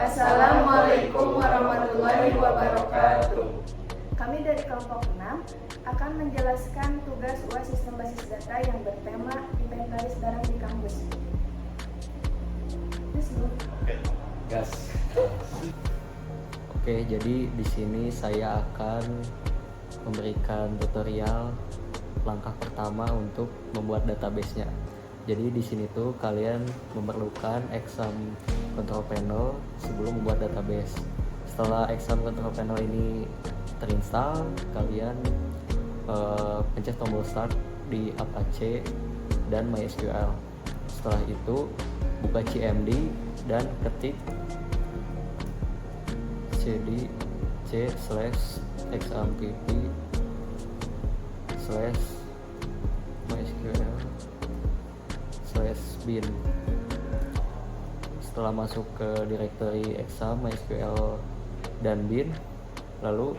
Assalamualaikum warahmatullahi wabarakatuh. Kami dari kelompok 6 akan menjelaskan tugas UAS Sistem Basis Data yang bertema inventaris barang di kampus. Gas. Oke, jadi di sini saya akan memberikan tutorial langkah pertama untuk membuat database-nya. Jadi di sini tuh kalian memerlukan exam control panel sebelum membuat database. Setelah exam control panel ini terinstall, kalian pencet tombol start di Apache dan MySQL. Setelah itu buka CMD dan ketik cd c/xampp/mysql/bin. Setelah masuk ke directory exam, MySQL dan bin, lalu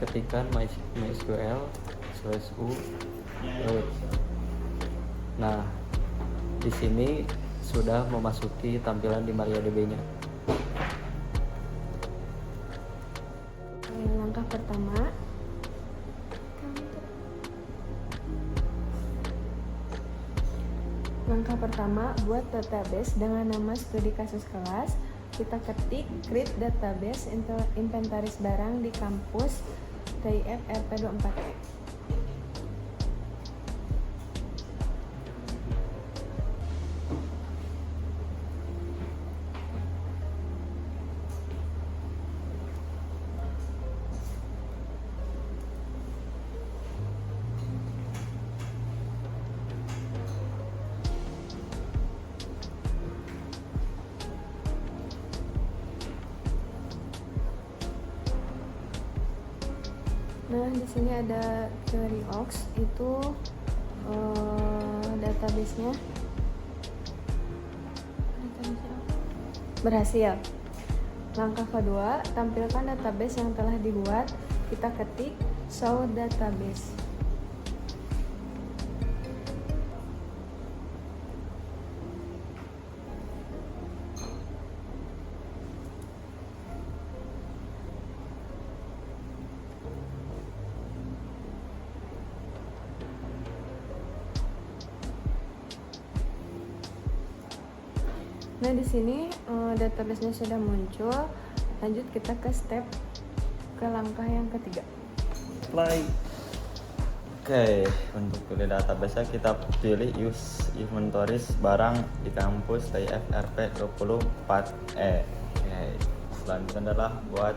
ketikkan mysql/u root. Nah, di sini sudah memasuki tampilan di MariaDB-nya. Langkah pertama, buat database dengan nama studi kasus kelas. Kita ketik create database inventaris barang di kampus TIF RP24E. Nah, di sini ada query aux, itu database-nya berhasil. Langkah kedua, tampilkan database yang telah dibuat. Kita ketik show database. Nah, di sini database-nya sudah muncul. Lanjut kita ke langkah yang ketiga. Play. Oke, untuk pilih database kita pilih use inventories barang di kampus TIF RP24E. Oke, selanjutnya adalah buat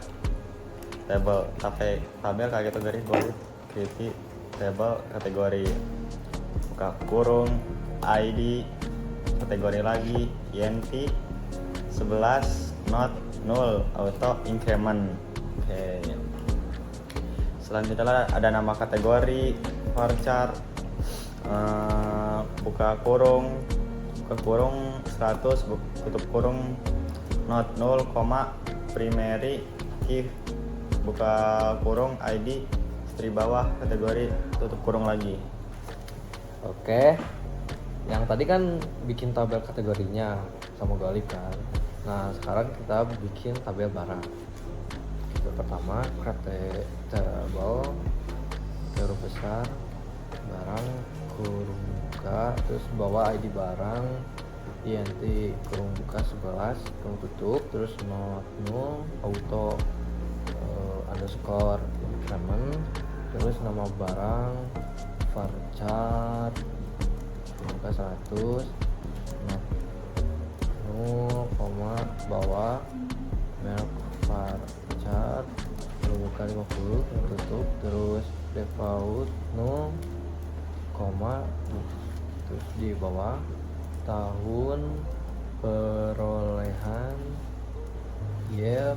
tabel kategori buat create table kategori, buka kurung ID kategori lagi INT 11 not null auto increment. Oke, selanjutnya ada nama kategori varchar, buka kurung 100 tutup kurung not null, primary key, buka kurung ID istri bawah kategori tutup kurung lagi. Oke, yang tadi kan bikin tabel kategorinya sama Galip kan. Nah, sekarang kita bikin tabel barang. Yang pertama, create table, huruf besar, barang, kurung buka, terus bawah ID barang, INT kurung buka 11, kurung tutup, terus not null, auto underscore increment, terus nama barang, varchar, buka 100, not null, bawah, merek varchar, buka 50, tutup, terus default null, terus di bawah tahun perolehan yep,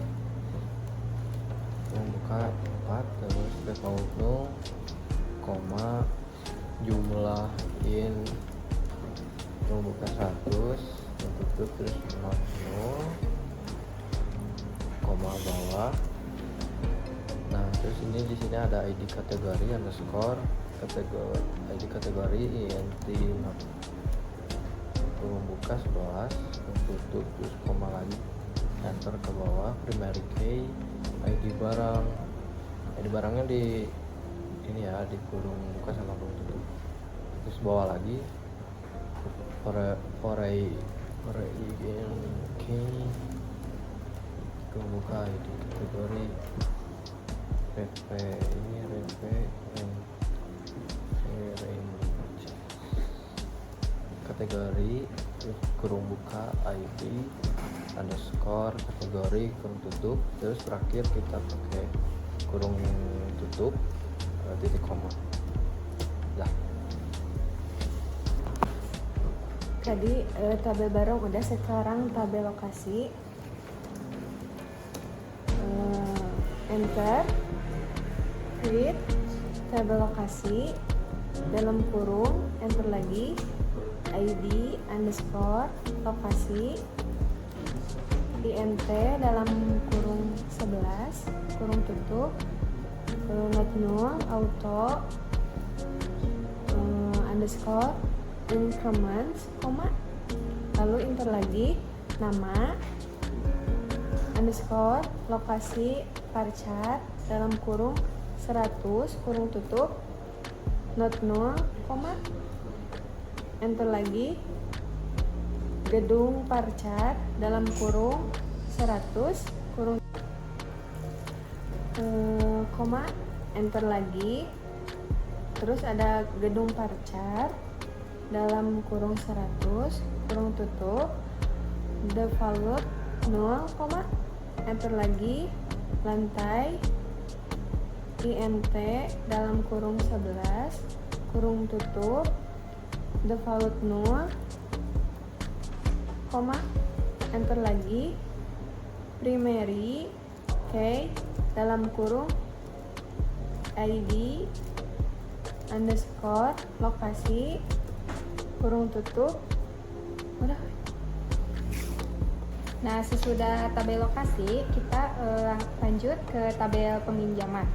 buka 4, terus default null, jumlah in buka 100, tutup, terus not null, bawah. Nah, terus di sini ada ID kategori underscore ID kategori INT not buka 11, tutup, terus koma lagi. enter ke bawah, primary key, ID barang. ID barangnya di ini ya, di kurung buka sama kurung tutup. Terus bawah lagi for key, kurung buka ID kategori PP, ini RP kategori, terus kurung buka ID underscore kategori kurung tutup, terus terakhir kita pakai kurung tutup titik koma. Ya. Tadi tabel barang udah, sekarang tabel lokasi. Enter, create tabel lokasi, dalam kurung, enter lagi, ID underscore lokasi, INT dalam kurung 11, kurung tutup, not null, auto, underscore, increments, koma, lalu enter lagi, nama, underscore, lokasi, varchar, dalam kurung 100, kurung tutup, not null, koma, enter lagi, gedung varchar, dalam kurung 100, kurung koma, enter lagi, terus ada gedung varchar, dalam kurung 100, kurung tutup, default null, koma, enter lagi, lantai, INT dalam kurung 11, kurung tutup, default null, koma, enter lagi, primary key dalam kurung ID underscore lokasi, kurung tutup, udah. Nah, sesudah tabel lokasi, kita lanjut ke tabel peminjaman.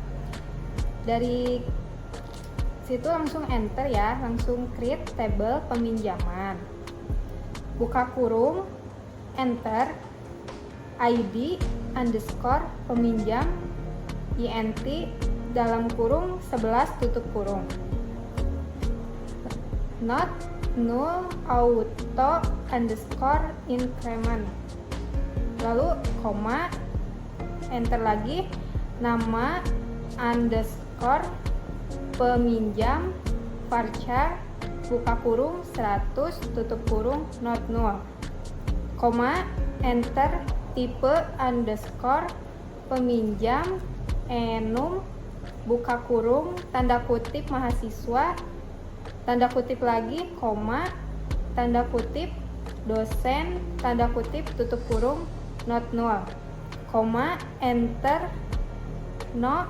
Dari situ langsung enter ya, langsung create tabel peminjaman. Buka kurung, enter, ID underscore peminjam, INT dalam kurung 11 tutup kurung. Not null auto underscore increment, lalu koma, enter lagi, nama underscore peminjam varchar, buka kurung 100 tutup kurung, not null, koma, enter, tipe underscore peminjam enum, buka kurung tanda kutip mahasiswa, tanda kutip lagi, koma, tanda kutip dosen, tanda kutip tutup kurung, not null, koma, enter, no,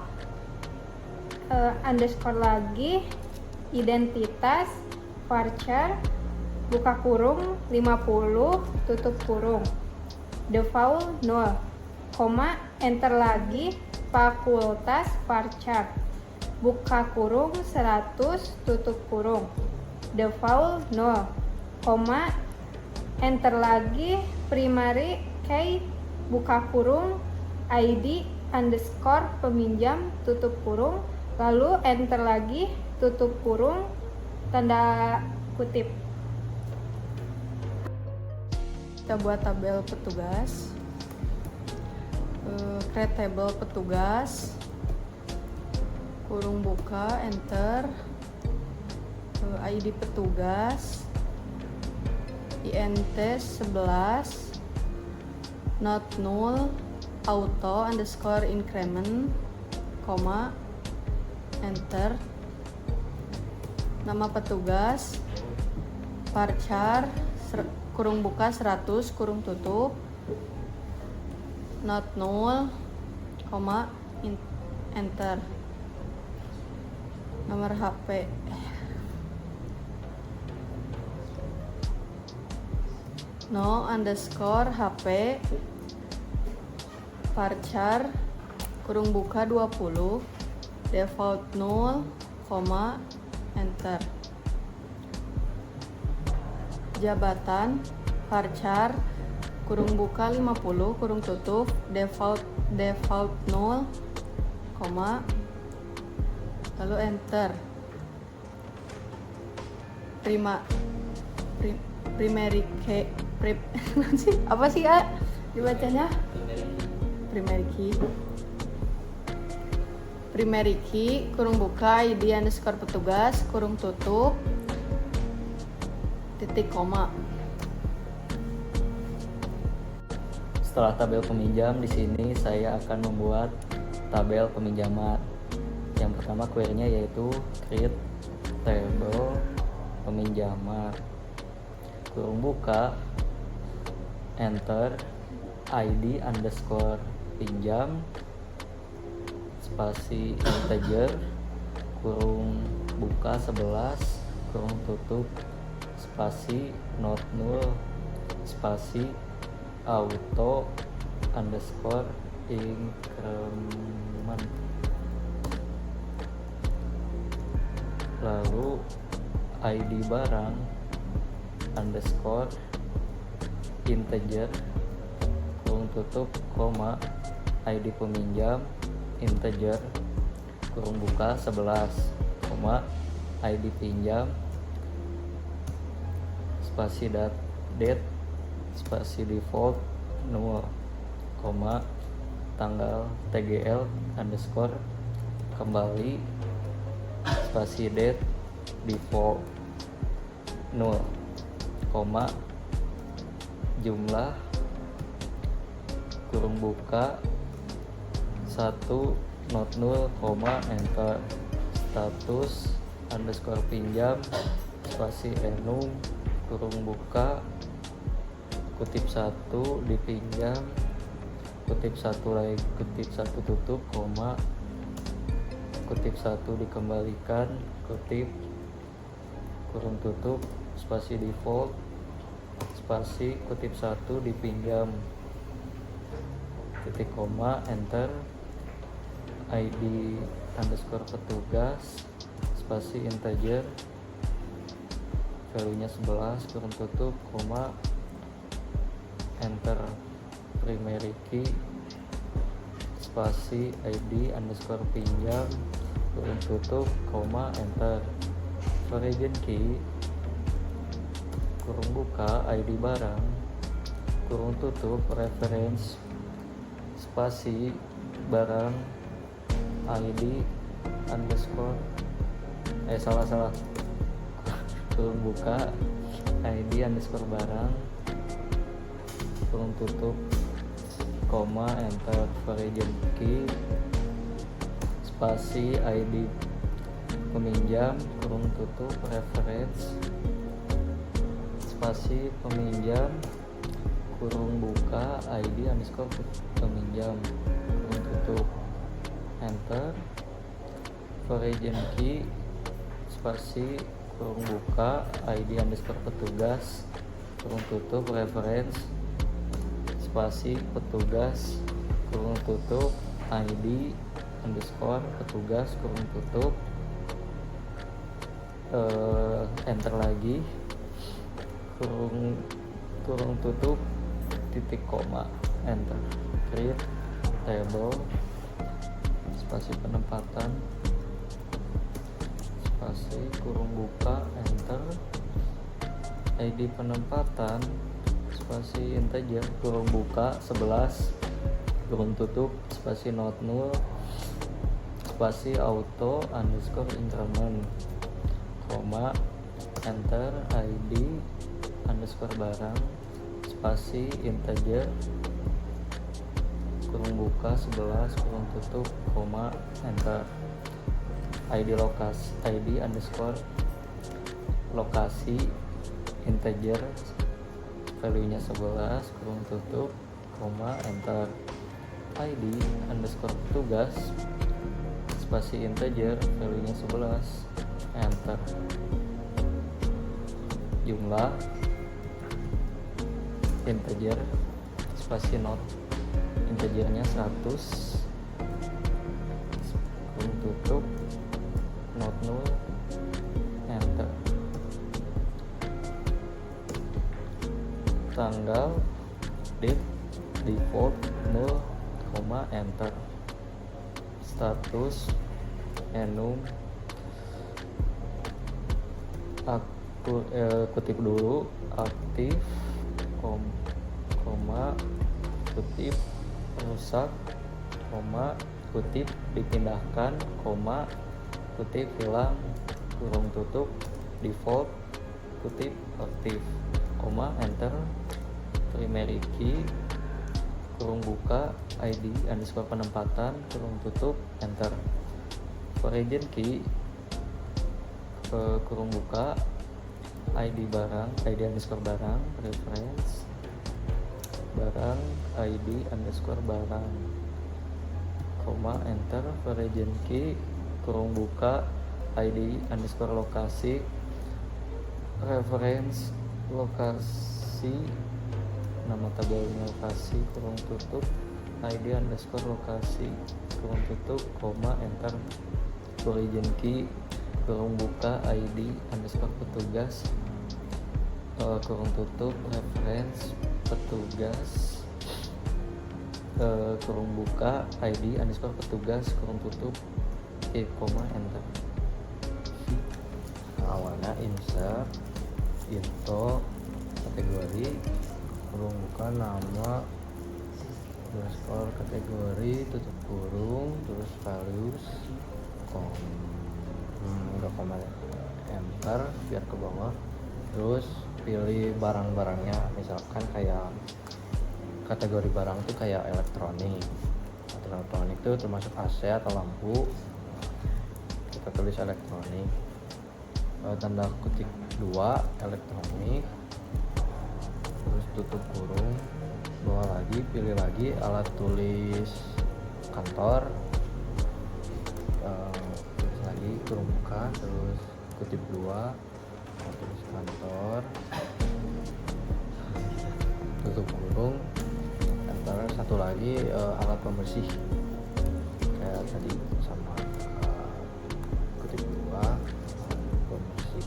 underscore lagi, identitas varchar, buka kurung 50 tutup kurung, default null, koma, enter lagi, fakultas varchar, buka kurung 100 tutup kurung, default null, koma, enter lagi, primary key, buka kurung ID underscore peminjam tutup kurung, lalu enter lagi, tutup kurung, tanda kutip. Kita buat tabel petugas, create table petugas, kurung buka, enter, ID petugas, INT 11, not null, auto underscore increment, koma, enter, nama petugas, varchar, kurung buka 100, kurung tutup, not null, koma, enter, nomor HP, no underscore HP, varchar, kurung buka 20, default null, koma, enter, jabatan, varchar, kurung buka 50 kurung tutup default 0, koma, lalu enter. Primary key apa sih ya dibacanya? Primary key kurung buka ID underscore petugas kurung tutup titik koma. Setelah tabel peminjam, di sini saya akan membuat tabel peminjaman. Yang pertama query-nya yaitu create table peminjaman. Kurung buka, enter, ID underscore pinjam, spasi integer, kurung buka 11, kurung tutup, spasi not null, spasi auto underscore increment, lalu ID barang underscore integer kurung tutup koma ID peminjam integer kurung buka 11 koma ID pinjam spasi date spasi default 0 koma tanggal TGL underscore kembali spasi date default 0 koma jumlah kurung buka 1 not 0 koma enter status underscore pinjam spasi enum kurung buka kutip 1 dipinjam kutip 1 lagi kutip 1 tutup koma kutip 1 dikembalikan kutip kurung tutup spasi default spasi kutip 1 dipinjam titik koma enter ID underscore petugas spasi integer value nya 11 kurung tutup koma enter primary key spasi ID underscore pinjam kurung tutup koma enter origin key kurung buka ID barang kurung tutup reference spasi barang ID underscore salah kurung buka ID underscore barang kurung tutup koma enter origin key spasi ID peminjam kurung tutup reference spasi peminjam kurung buka ID underscore peminjam kurung tutup enter origin key spasi kurung buka ID underscore petugas kurung tutup reference spasi petugas kurung tutup ID underscore petugas kurung tutup enter lagi kurung tutup titik koma enter create table spasi penempatan spasi kurung buka enter ID penempatan spasi integer kurung buka 11 kurung tutup spasi not null spasi auto underscore increment koma enter ID underscore barang spasi integer kurung buka 11 kurung tutup koma enter ID underscore lokasi integer value nya 11 kurung tutup koma enter ID underscore petugas spasi integer value nya 11 enter jumlah integer spasi not integernya 100 kurung tutup not null enter tanggal default 0, enter. Status enum kutip dulu aktif, kutip rusak, kutip dipindahkan, kutip hilang, kurung tutup, default, kutip aktif, enter. Primary key, kurung buka, ID underscore penempatan, kurung tutup, enter. Origin key, kurung buka, ID barang, ID underscore barang, reference barang, ID underscore barang, enter. Origin key, kurung buka, ID underscore lokasi, reference lokasi, nama tabelnya lokasi, kurung tutup, ID underscore lokasi, kurung tutup, enter. Origin key, kurung buka, ID underscore petugas, kurung tutup, reference petugas, kurung buka, ID underscore petugas, kurung tutup, enter. Awalnya insert info kategori, kurung buka nama, underscore kategori, tutup kurung, terus values, udah enter biar ke bawah. Terus pilih barang-barangnya, misalkan kayak kategori barang tuh kayak elektronik itu termasuk AC atau lampu, kita tulis elektronik. Tanda kutip 2 elektronik, terus tutup kurung, bawah lagi pilih lagi alat tulis kantor, tulis lagi kurung buka, terus kutip 2 alat tulis kantor, tutup kurung, enter. Satu lagi alat pembersih kayak tadi sama, kutip 2 pembersih,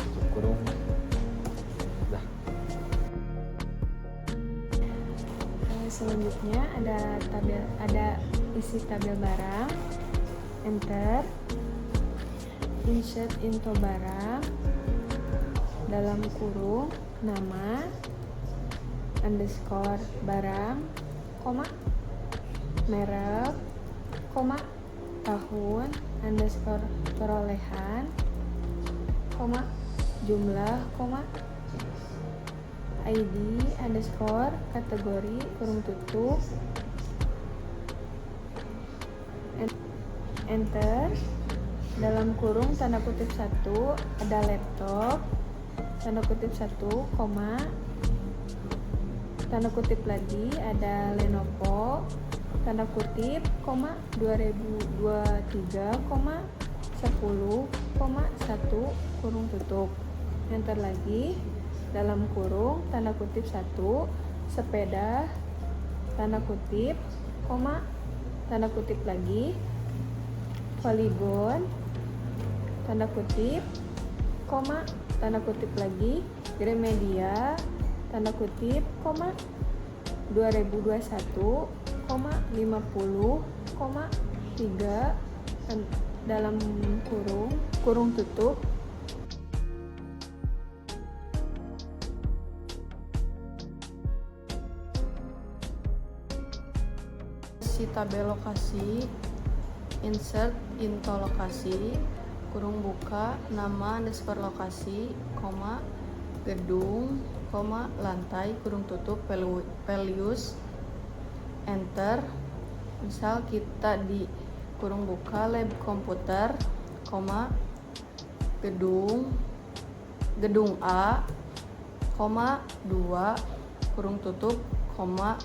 tutup kurung, dah. Selanjutnya ada isi tabel barang, enter. Insert info barang, dalam kurung nama underscore barang, merek, tahun underscore perolehan, jumlah, ID underscore kategori, kurung tutup, enter. Dalam kurung tanda kutip 1 ada laptop, tanda kutip 1, tanda kutip lagi ada Lenovo, tanda kutip, 2023, 10, 1, kurung tutup, enter lagi. Dalam kurung tanda kutip 1 sepeda, tanda kutip, tanda kutip lagi Polygon, tanda kutip, tanda kutip lagi Gramedia, tanda kutip, 2021, 50, 3, dalam kurung tutup, isi tabel lokasi, insert info lokasi, kurung buka nama underscore lokasi, gedung, lantai, kurung tutup, values, enter. Misal kita di kurung buka lab komputer, gedung A, 2, kurung tutup,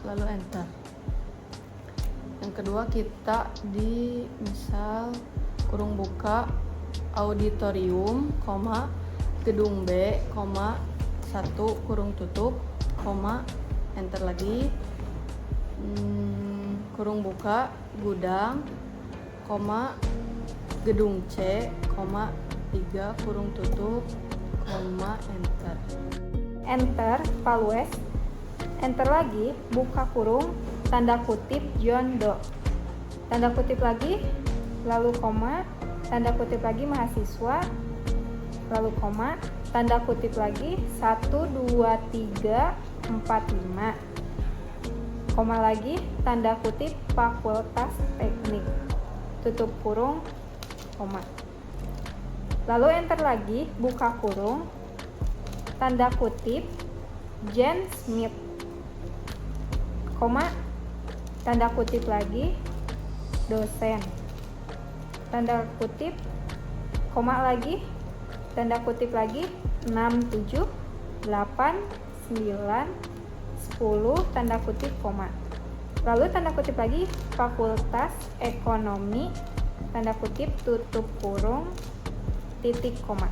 lalu enter. Yang kedua kita di misal kurung buka auditorium, gedung B, 1, kurung tutup, enter lagi. Kurung buka gudang, gedung C, 3, kurung tutup, enter. Enter, values, enter lagi, buka kurung, tanda kutip John Doe, tanda kutip lagi, lalu koma, tanda kutip lagi mahasiswa, lalu koma, tanda kutip lagi 1, 2, 3, 4, 5, koma lagi, tanda kutip fakultas teknik, tutup kurung, koma. Lalu enter lagi, buka kurung, tanda kutip Jen Smith, koma, tanda kutip lagi dosen, tanda kutip, koma lagi, tanda kutip lagi 6, 7, 8, 9, 10, tanda kutip, koma. Lalu tanda kutip lagi fakultas ekonomi, tanda kutip tutup kurung, titik, koma.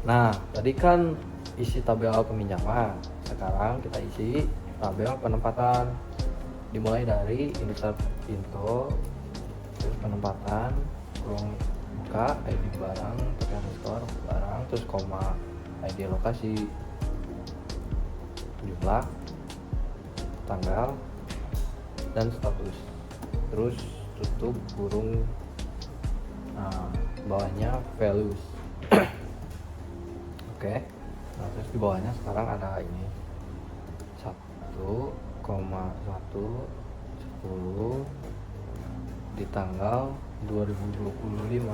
Nah, tadi kan isi tabel peminjaman. Sekarang kita isi tabel penempatan. Dimulai dari indukser pintu, terus penempatan, kurung buka, ID barang, tapi underscore barang, terus koma, ID lokasi, jumlah, tanggal, dan status. Terus tutup kurung, bawahnya values. Oke. Nah, terus di bawahnya sekarang ada ini 1,110 di tanggal 2025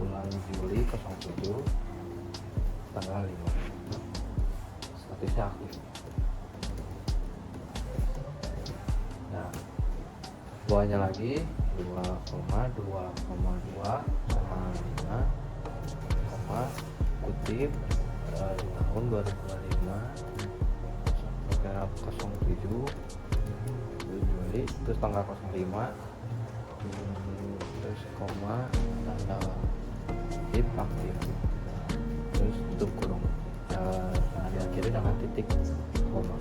bulan Juli 07 tanggal 5. Statusnya aktif. Nah, bawahnya lagi 2,2,5 kutip di tahun 2025 sampai 07 Juli, terus tanggal 05, terus koma, tanda kutip aktif, terus tutup kurung, diakhiri dengan titik koma.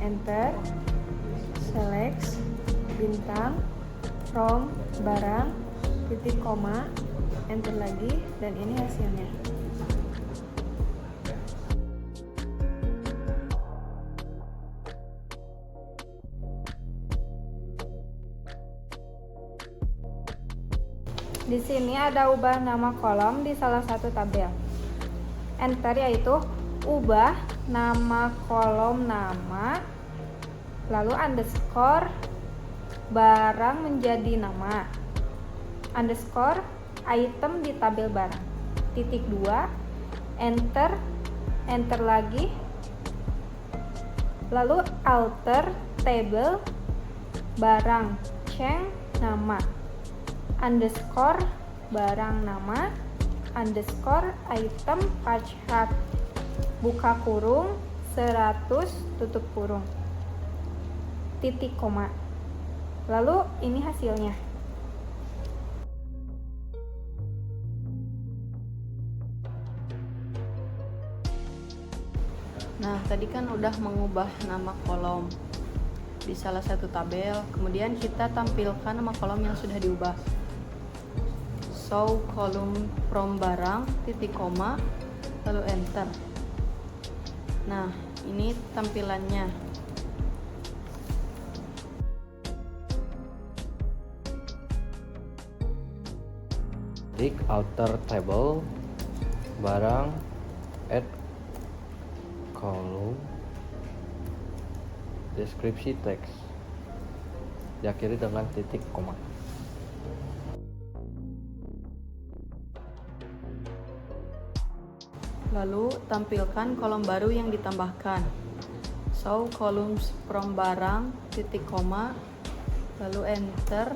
Enter, select, bintang, from, barang, titik koma, enter lagi, dan ini hasilnya. Di sini ada ubah nama kolom di salah satu tabel. Enter yaitu ubah nama kolom nama, lalu underscore barang menjadi nama, underscore item di tabel barang, titik 2, enter lagi, lalu alter table barang ceng nama, underscore barang nama, underscore item page hard, buka kurung 100 tutup kurung, titik koma. Lalu ini hasilnya. Nah, tadi kan udah mengubah nama kolom di salah satu tabel, kemudian kita tampilkan nama kolom yang sudah diubah. Show kolom from barang, titik koma, lalu enter. Nah, ini tampilannya. Klik alter table barang add kolom deskripsi teks, diakhiri dengan titik koma. Lalu tampilkan kolom baru yang ditambahkan. Show columns from barang, titik koma, lalu enter.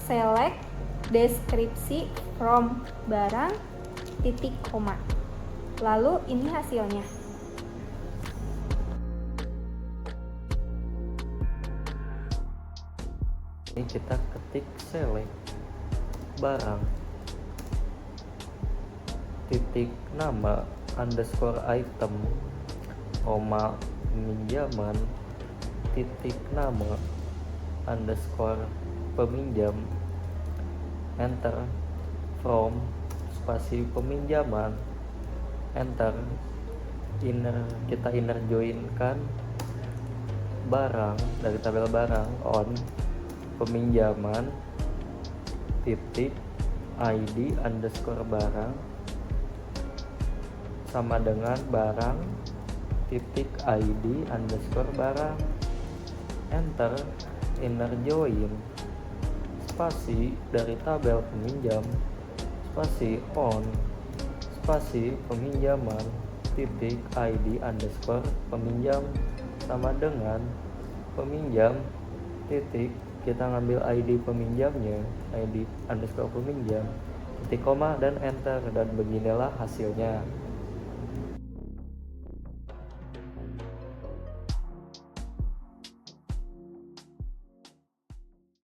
Select deskripsi from barang, titik koma. Lalu ini hasilnya. Ini kita ketik select barang, titik nama, underscore item, koma peminjaman, titik nama, underscore peminjam, enter, from spasi peminjaman, enter, kita inner join kan barang dari tabel barang on peminjaman titik ID underscore barang sama dengan barang titik ID underscore barang, enter, inner join spasi dari tabel peminjam spasi on spasi peminjaman titik ID underscore peminjam sama dengan peminjam titik kita ngambil ID peminjamnya ID underscore peminjam titik koma dan enter, dan beginilah hasilnya.